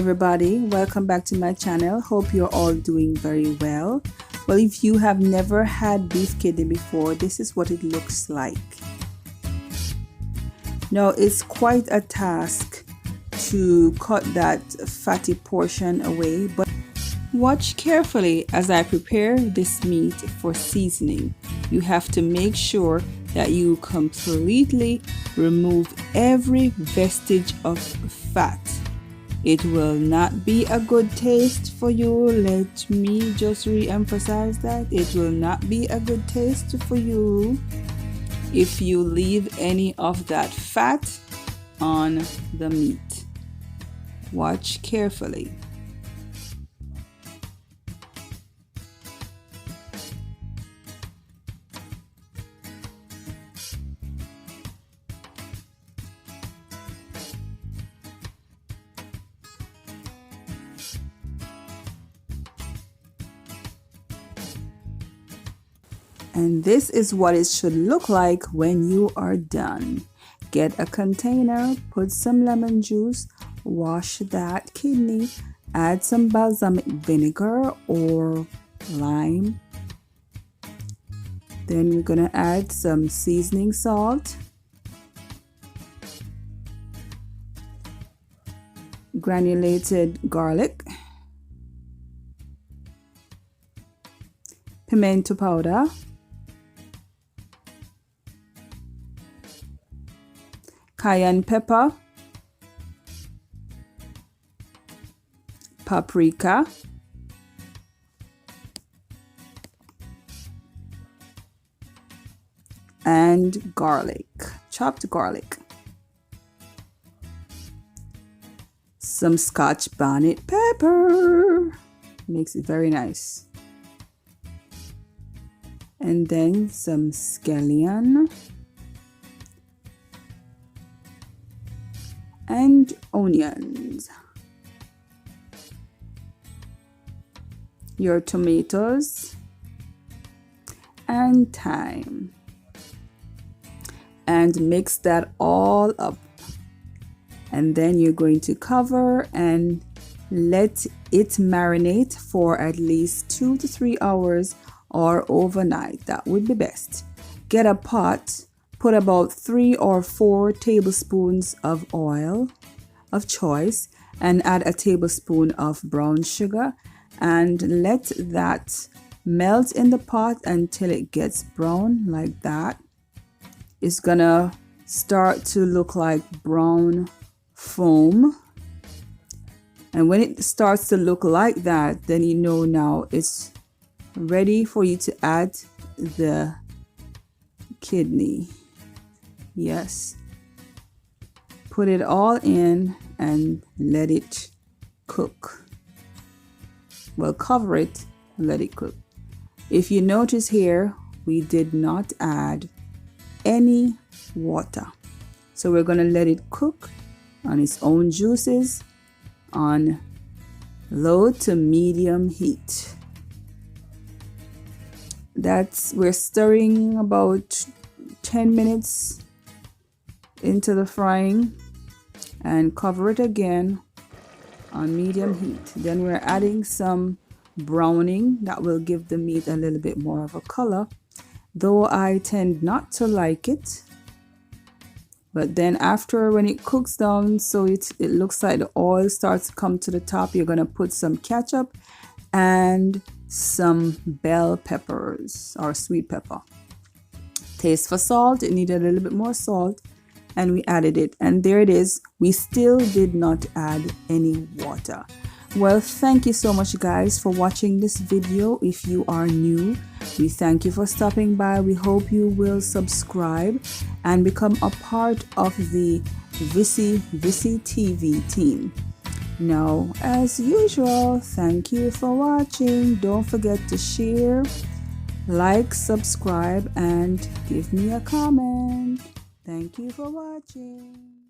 everybody, welcome back to my channel. Hope you're all doing very well. Well, if you have never had beef kidney before, this is what it looks like. Now it's quite a task to cut that fatty portion away, but watch carefully as I prepare this meat for seasoning. You have to make sure that you completely remove every vestige of fat. It will not be a good taste for you. Let me just re-emphasize that. It will not be a good taste for you if you leave any of that fat on the meat. Watch carefully. And this is what it should look like when you are done. Get a container, put some lemon juice, wash that kidney, add some balsamic vinegar or lime. Then we're gonna add some seasoning salt, granulated garlic, pimento powder, cayenne pepper, paprika, and garlic, chopped garlic, some Scotch Bonnett Pepper, makes it very nice, and then some Skellion and onions, your tomatoes and thyme, and mix that all up. And then you're going to cover and let it marinate for at least 2 to 3 hours or overnight. That would be best. Get a pot, put about 3 or 4 tablespoons of oil of choice and add a tablespoon of brown sugar and let that melt in the pot until it gets brown like that. It's gonna start to look like brown foam, and when it starts to look like that, then you know now it's ready for you to add the kidney. Yes, put it all in and let it cook. Well, cover it and let it cook. If you notice here, we did not add any water, so we're going to let it cook on its own juices on low to medium heat. We're stirring about 10 minutes into the frying and cover it again on medium heat. Then we're adding some browning that will give the meat a little bit more of a color, though I tend not to like it. But then after, when it cooks down, so it looks like the oil starts to come to the top, you're gonna put some ketchup and some bell peppers or sweet pepper. Taste for salt, it needed a little bit more salt, and we added it, and there it is. We still did not add any water. Well, thank you so much guys for watching this video. If you are new, we thank you for stopping by. We hope you will subscribe and become a part of the Visi TV team. Now, as usual, thank you for watching. Don't forget to share, like, subscribe, and give me a comment. Thank you for watching.